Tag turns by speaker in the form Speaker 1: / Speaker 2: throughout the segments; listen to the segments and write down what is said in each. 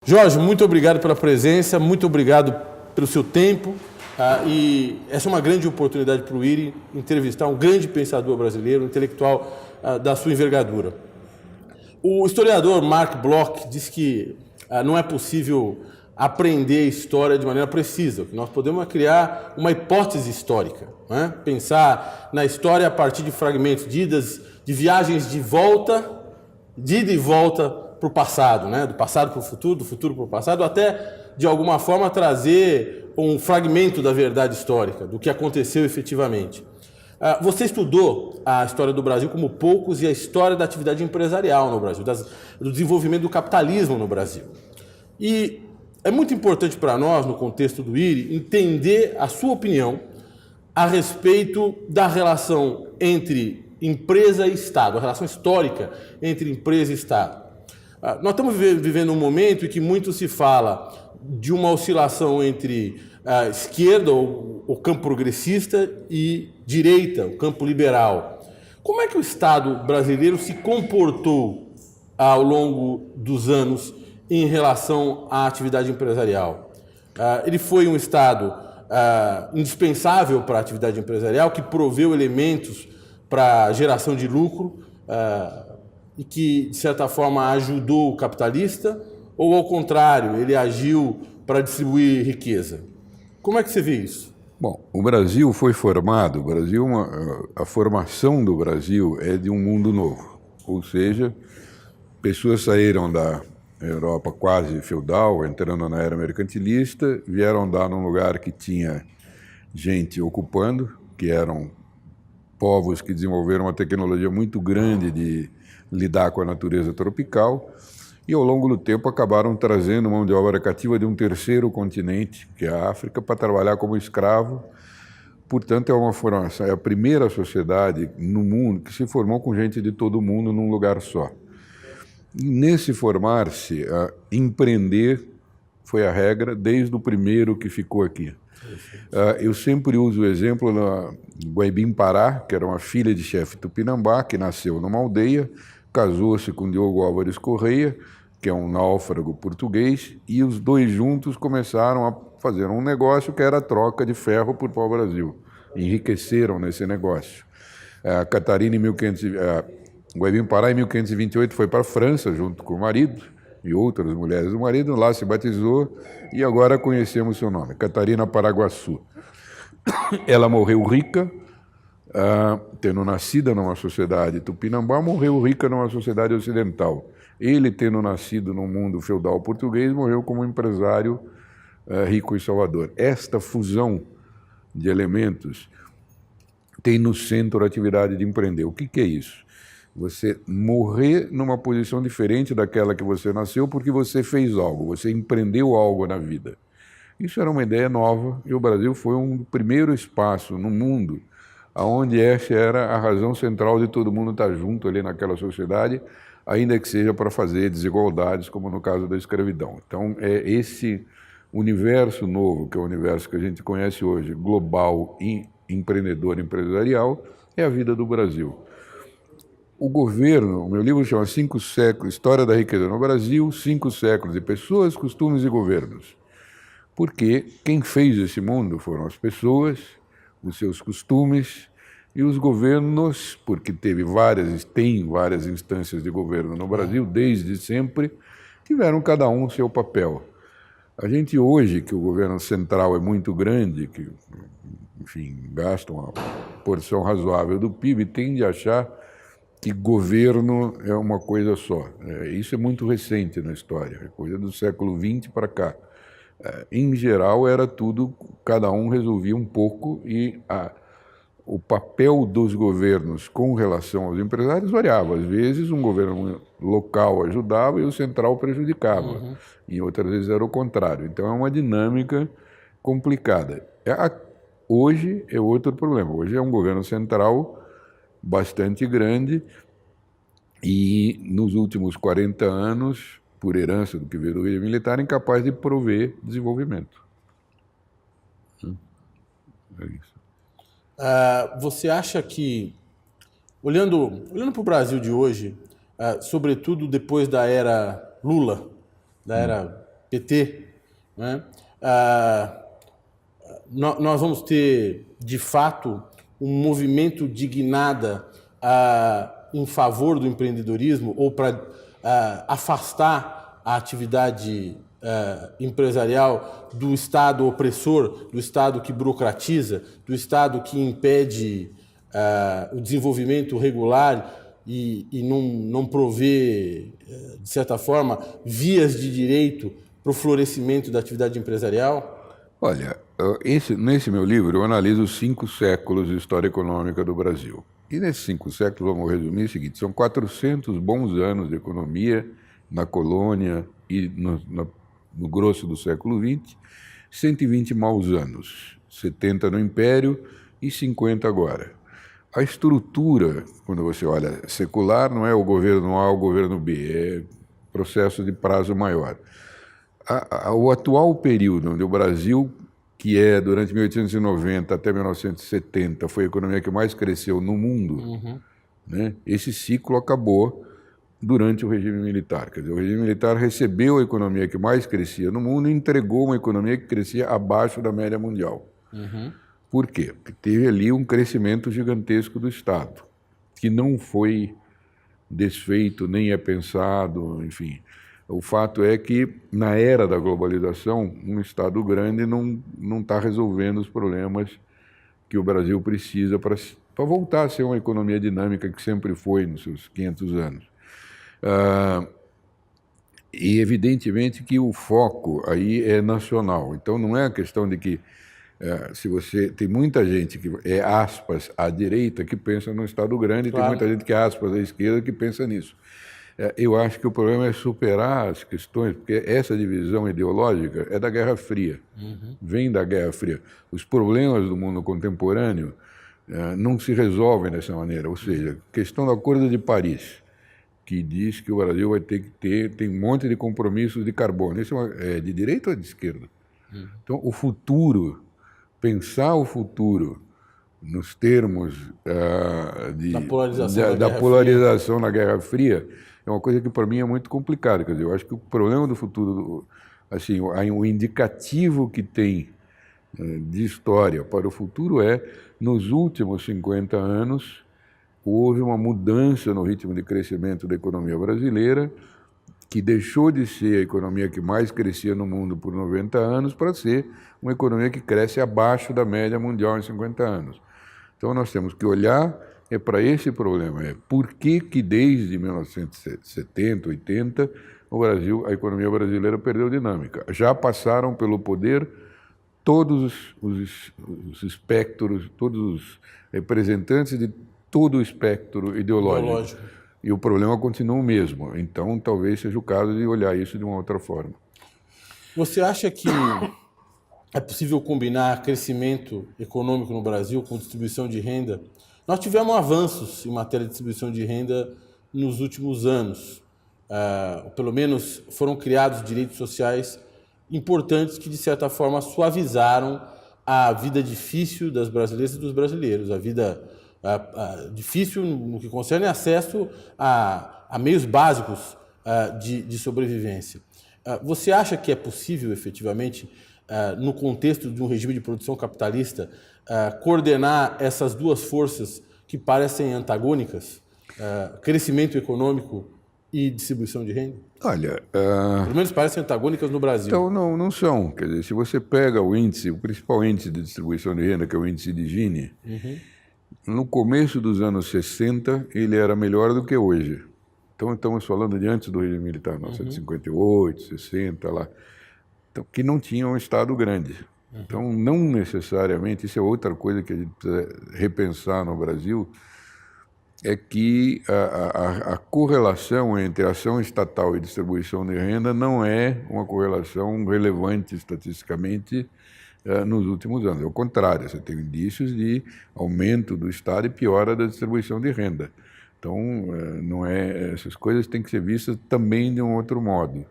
Speaker 1: Jorge, muito obrigado pela presença, muito obrigado pelo seu tempo. E essa é uma grande oportunidade para o IRI entrevistar um grande pensador brasileiro, um intelectual da sua envergadura. O historiador Mark Bloch diz que não é possível aprender história de maneira precisa. Nós podemos criar uma hipótese histórica, né? Pensar na história a partir de fragmentos, de viagens de ida e volta para o passado, né? Do passado para o futuro, do futuro para o passado, até de alguma forma trazer um fragmento da verdade histórica, do que aconteceu efetivamente. Você estudou a história do Brasil como poucos e a história da atividade empresarial no Brasil, do desenvolvimento do capitalismo no Brasil. E é muito importante para nós, no contexto do IRI, entender a sua opinião a respeito da relação entre empresa e Estado, a relação histórica entre empresa e Estado. Nós estamos vivendo um momento em que muito se fala de uma oscilação entre a esquerda, o campo progressista, e direita, o campo liberal. Como é que o Estado brasileiro se comportou ao longo dos anos em relação à atividade empresarial? Ele foi um Estado indispensável para a atividade empresarial, que proveu elementos para a geração de lucro e que, de certa forma, ajudou o capitalista, ou, ao contrário, ele agiu para distribuir riqueza? Como é que você vê isso?
Speaker 2: Bom, o Brasil foi formado, a formação do Brasil é de um mundo novo, ou seja, pessoas saíram da Europa quase feudal, entrando na era mercantilista, vieram dar num lugar que tinha gente ocupando, que eram povos que desenvolveram uma tecnologia muito grande de lidar com a natureza tropical, e ao longo do tempo acabaram trazendo mão de obra cativa de um terceiro continente, que é a África, para trabalhar como escravo. Portanto, é a primeira sociedade no mundo que se formou com gente de todo o mundo num lugar só. E nesse formar-se, empreender foi a regra desde o primeiro que ficou aqui. Eu sempre uso o exemplo da Guaibim Pará, que era uma filha de chefe Tupinambá, que nasceu numa aldeia, casou-se com Diogo Álvares Correia, que é um náufrago português, e os dois juntos começaram a fazer um negócio que era a troca de ferro por pau-brasil. Enriqueceram nesse negócio. Guaibim Pará, em 1528, foi para a França, junto com o marido e outras mulheres do marido, lá se batizou e agora conhecemos seu nome, Catarina Paraguaçu. Ela morreu rica, tendo nascido numa sociedade tupinambá, morreu rica numa sociedade ocidental. Ele, tendo nascido no mundo feudal português, morreu como empresário rico em Salvador. Esta fusão de elementos tem no centro a atividade de empreender. O que é isso? Você morrer numa posição diferente daquela que você nasceu porque você fez algo, você empreendeu algo na vida. Isso era uma ideia nova e o Brasil foi um primeiro espaço no mundo onde essa era a razão central de todo mundo estar junto ali naquela sociedade, ainda que seja para fazer desigualdades, como no caso da escravidão. Então, é esse universo novo, que é o universo que a gente conhece hoje, global e empreendedor empresarial, é a vida do Brasil. O governo, o meu livro chama 5 séculos, História da Riqueza no Brasil, 5 séculos de pessoas, costumes e governos. Porque quem fez esse mundo foram as pessoas, os seus costumes e os governos, porque tem várias instâncias de governo no Brasil, desde sempre, tiveram cada um seu papel. A gente hoje, que o governo central é muito grande, que, enfim, gasta uma porção razoável do PIB, tende a achar que governo é uma coisa só. Isso é muito recente na história, é coisa do século XX para cá. Em geral, era tudo, cada um resolvia um pouco e o papel dos governos com relação aos empresários variava. Às vezes, um governo local ajudava e o central prejudicava. E outras vezes era o contrário. Então, é uma dinâmica complicada. Hoje é outro problema. Hoje é um governo central bastante grande e, nos últimos 40 anos, por herança do que veio do regime militar, incapaz de prover desenvolvimento. É isso.
Speaker 1: Você acha que, olhando para o Brasil de hoje, sobretudo depois da era Lula, da era PT, né? Nós vamos ter, de fato, um movimento de guinada em favor do empreendedorismo ou para afastar a atividade empresarial do Estado opressor, do Estado que burocratiza, do Estado que impede o desenvolvimento regular e não provê, de certa forma, vias de direito para o florescimento da atividade empresarial?
Speaker 2: Olha, nesse meu livro eu analiso os 5 séculos de história econômica do Brasil. E nesses 5 séculos, vamos resumir o seguinte, são 400 bons anos de economia na colônia e no grosso do século XX, 120 maus anos, 70 no Império e 50 agora. A estrutura, quando você olha secular, não é o governo A ou o governo B, é processo de prazo maior. O atual período onde o Brasil, que é durante 1890 até 1970, foi a economia que mais cresceu no mundo, né? Esse ciclo acabou durante o regime militar. Quer dizer, o regime militar recebeu a economia que mais crescia no mundo e entregou uma economia que crescia abaixo da média mundial. Por quê? Porque teve ali um crescimento gigantesco do Estado, que não foi desfeito, nem é pensado, enfim. O fato é que, na era da globalização, um Estado grande não está resolvendo os problemas que o Brasil precisa para voltar a ser uma economia dinâmica que sempre foi nos seus 500 anos. E, evidentemente, que o foco aí é nacional. Então, não é a questão de que, se você... Tem muita gente que é, aspas, à direita, que pensa num Estado grande, claro. E tem muita gente que é, aspas, à esquerda, que pensa nisso. Eu acho que o problema é superar as questões, porque essa divisão ideológica é da Guerra Fria, vem da Guerra Fria. Os problemas do mundo contemporâneo não se resolvem dessa maneira, ou seja, a questão do Acordo de Paris, que diz que o Brasil vai ter que tem um monte de compromissos de carbono. Isso é de direita ou de esquerda? Então, o futuro, pensar o futuro nos termos da polarização na Guerra Fria, é uma coisa que para mim é muito complicada. Quer dizer, eu acho que o problema do futuro, assim, o indicativo que tem de história para o futuro é, nos últimos 50 anos, houve uma mudança no ritmo de crescimento da economia brasileira, que deixou de ser a economia que mais crescia no mundo por 90 anos para ser uma economia que cresce abaixo da média mundial em 50 anos. Então, nós temos que olhar para esse problema, por que desde 1970, 80, a economia brasileira perdeu dinâmica. Já passaram pelo poder todos os espectros, todos os representantes de todo o espectro ideológico. E o problema continua o mesmo. Então, talvez seja o caso de olhar isso de uma outra forma.
Speaker 1: Você acha que é possível combinar crescimento econômico no Brasil com distribuição de renda? Nós tivemos avanços em matéria de distribuição de renda nos últimos anos. Pelo menos foram criados direitos sociais importantes que, de certa forma, suavizaram a vida difícil das brasileiras e dos brasileiros, a vida difícil no que concerne acesso a meios básicos de sobrevivência. Você acha que é possível, efetivamente, no contexto de um regime de produção capitalista, coordenar essas duas forças que parecem antagônicas, crescimento econômico e distribuição de renda?
Speaker 2: Olha,
Speaker 1: pelo menos parecem antagônicas no Brasil.
Speaker 2: Então, não são. Quer dizer, se você pega o principal índice de distribuição de renda, que é o índice de Gini, no começo dos anos 60, ele era melhor do que hoje. Então, estamos falando de antes do regime militar, 1958, 60, lá, então, que não tinha um Estado grande. Então, não necessariamente, isso é outra coisa que a gente precisa repensar no Brasil, é que a correlação entre ação estatal e distribuição de renda não é uma correlação relevante estatisticamente nos últimos anos. Ao contrário, você tem indícios de aumento do Estado e piora da distribuição de renda. Então, essas coisas têm que ser vistas também de um outro modo.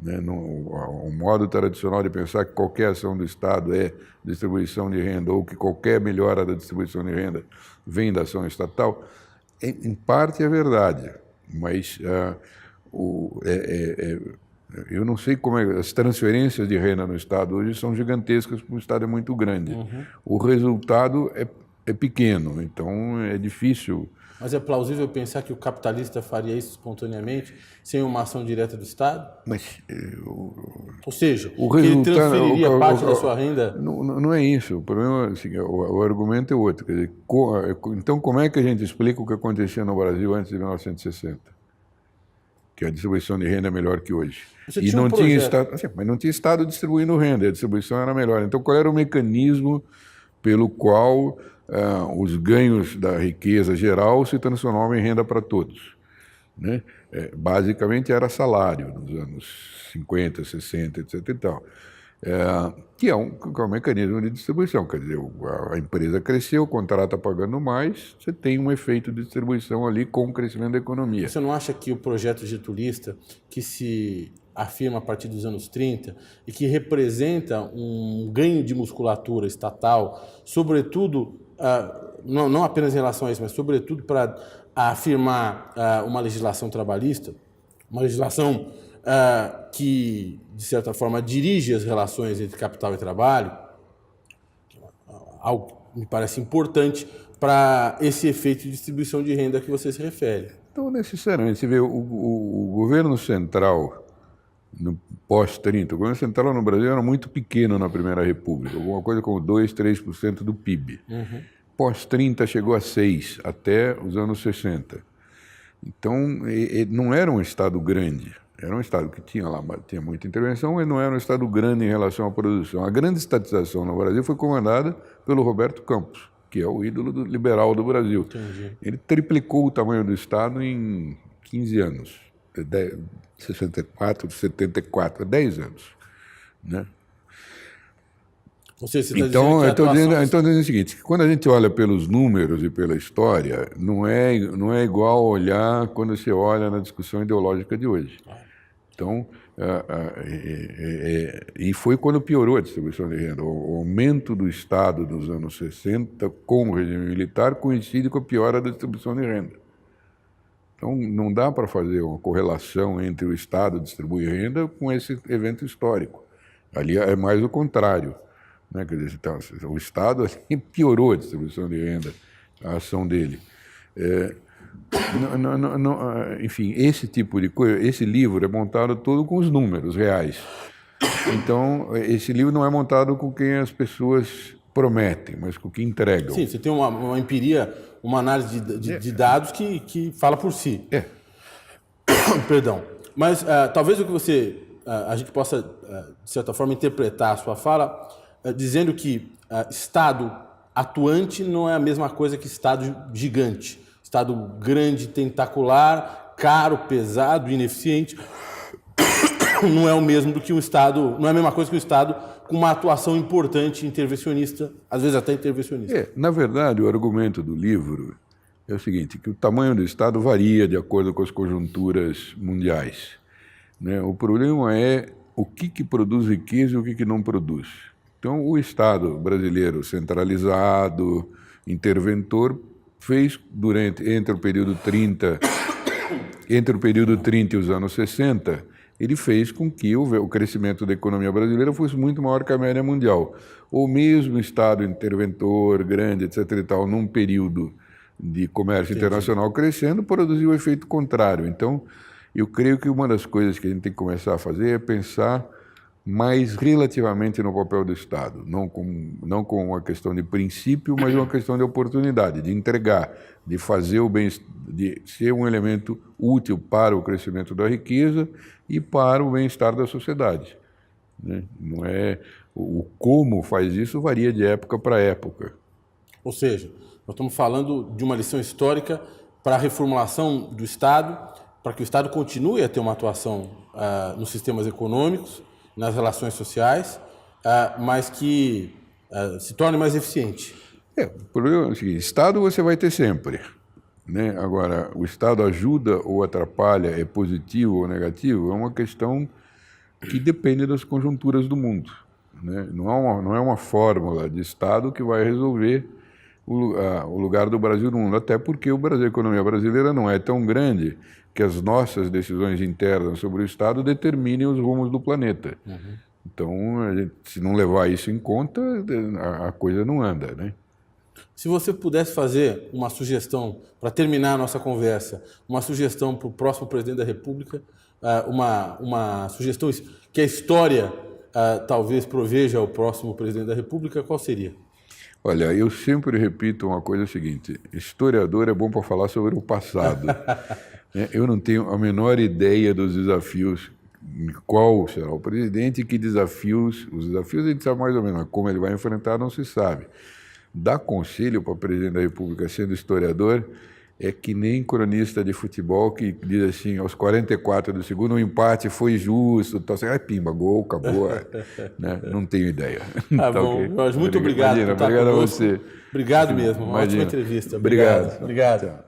Speaker 2: O modo tradicional de pensar que qualquer ação do Estado é distribuição de renda ou que qualquer melhora da distribuição de renda vem da ação estatal, em parte é verdade, mas Eu não sei como é, as transferências de renda no Estado hoje são gigantescas, porque o Estado é muito grande. O resultado é pequeno, então é difícil.
Speaker 1: Mas é plausível pensar que o capitalista faria isso espontaneamente, sem uma ação direta do Estado?
Speaker 2: Mas
Speaker 1: Ou seja,
Speaker 2: o
Speaker 1: que ele
Speaker 2: resultado,
Speaker 1: transferiria parte da sua renda?
Speaker 2: não é isso. O problema, assim, o argumento é outro. Quer dizer, então, como é que a gente explica o que acontecia no Brasil antes de 1960? Que a distribuição de renda é melhor que hoje.
Speaker 1: Você
Speaker 2: E
Speaker 1: tinha
Speaker 2: não
Speaker 1: um
Speaker 2: tinha
Speaker 1: projeto.
Speaker 2: Estado, assim, mas não tinha Estado distribuindo renda, a distribuição era melhor. Então, qual era o mecanismo pelo qual os ganhos da riqueza geral se transformavam em renda para todos? Né? Basicamente era salário nos anos 50, 60, etc. e tal. Que é um mecanismo de distribuição. Quer dizer, a empresa cresceu, o contrato está pagando mais, você tem um efeito de distribuição ali com o crescimento da economia.
Speaker 1: Você não acha que o projeto getulista, que se afirma a partir dos anos 30 e que representa um ganho de musculatura estatal, sobretudo, não apenas em relação a isso, mas sobretudo para afirmar uma legislação trabalhista, uma legislação que, de certa forma, dirige as relações entre capital e trabalho, algo que me parece importante para esse efeito de distribuição de renda que você se refere.
Speaker 2: Então, necessariamente, você vê o governo central, no pós-30, o governo central no Brasil era muito pequeno na Primeira República, alguma coisa como 2, 3% do PIB. Pós-30 chegou a 6%, até os anos 60. Então, não era um Estado grande. Era um Estado que tinha muita intervenção, mas não era um Estado grande em relação à produção. A grande estatização no Brasil foi comandada pelo Roberto Campos, que é o ídolo liberal do Brasil.
Speaker 1: Entendi.
Speaker 2: Ele triplicou o tamanho do Estado em 15 anos, 64, 74, 10 anos. Né?
Speaker 1: Ou seja, você está
Speaker 2: Então, eu
Speaker 1: dizendo que
Speaker 2: estou dizendo o seguinte, que quando a gente olha pelos números e pela história, não é igual olhar quando você olha na discussão ideológica de hoje. Então, e foi quando piorou a distribuição de renda. O aumento do Estado dos anos 60 com o regime militar coincide com a piora da distribuição de renda. Então, não dá para fazer uma correlação entre o Estado distribuir renda com esse evento histórico. Ali é mais o contrário. Né? Quer dizer, então, o Estado piorou a distribuição de renda, a ação dele. Enfim, esse tipo de coisa, esse livro é montado todo com os números reais. Então, esse livro não é montado com quem as pessoas prometem, mas com quem entregam.
Speaker 1: Sim, você tem uma empiria, uma análise de dados que fala por si. Perdão. Mas talvez o que a gente possa, de certa forma, interpretar a sua fala dizendo que Estado atuante não é a mesma coisa que Estado gigante. Estado grande, tentacular, caro, pesado, ineficiente, não é o mesmo do que um Estado, não é a mesma coisa que um Estado com uma atuação importante, intervencionista, às vezes até intervencionista.
Speaker 2: Na verdade, o argumento do livro é o seguinte, que o tamanho do Estado varia de acordo com as conjunturas mundiais. Né? O problema é o que produz riqueza e o que não produz. Então, o Estado brasileiro centralizado, interventor, fez entre o período 30 e os anos 60, ele fez com que o crescimento da economia brasileira fosse muito maior que a média mundial. O mesmo Estado interventor, grande, etc. e tal, num período de comércio internacional crescendo, produziu o efeito contrário. Então, eu creio que uma das coisas que a gente tem que começar a fazer é pensar mais relativamente no papel do Estado, não com uma questão de princípio, mas uma questão de oportunidade, de entregar, de fazer o bem, de ser um elemento útil para o crescimento da riqueza e para o bem-estar da sociedade. Né? Não é o como faz isso varia de época para época.
Speaker 1: Ou seja, nós estamos falando de uma lição histórica para a reformulação do Estado, para que o Estado continue a ter uma atuação nos sistemas econômicos, nas relações sociais, mas que se torne mais eficiente.
Speaker 2: O problema é o seguinte, Estado você vai ter sempre. Né? Agora, o Estado ajuda ou atrapalha, é positivo ou negativo, é uma questão que depende das conjunturas do mundo. Né? Não é uma fórmula de Estado que vai resolver o lugar do Brasil no mundo, até porque a economia brasileira não é tão grande que as nossas decisões internas sobre o Estado determinem os rumos do planeta. Então, se não levar isso em conta, a coisa não anda, né?
Speaker 1: Se você pudesse fazer uma sugestão, para terminar a nossa conversa, uma sugestão para o próximo presidente da República, uma sugestão que a história talvez proveja ao próximo presidente da República, qual seria?
Speaker 2: Olha, eu sempre repito uma coisa seguinte: historiador é bom para falar sobre o passado. Eu não tenho a menor ideia dos desafios, qual será o presidente e que desafios. Os desafios a gente sabe mais ou menos, mas como ele vai enfrentar não se sabe. Dar conselho para o presidente da República sendo historiador é que nem cronista de futebol que diz assim, aos 44 do segundo, o empate foi justo, tal, assim, pimba, gol, acabou, né? Não tenho ideia.
Speaker 1: Tá bom, Jorge, muito obrigado por estar
Speaker 2: obrigado a
Speaker 1: conosco.
Speaker 2: você.
Speaker 1: Obrigado mesmo, uma ótima entrevista. Obrigado.
Speaker 2: Obrigado.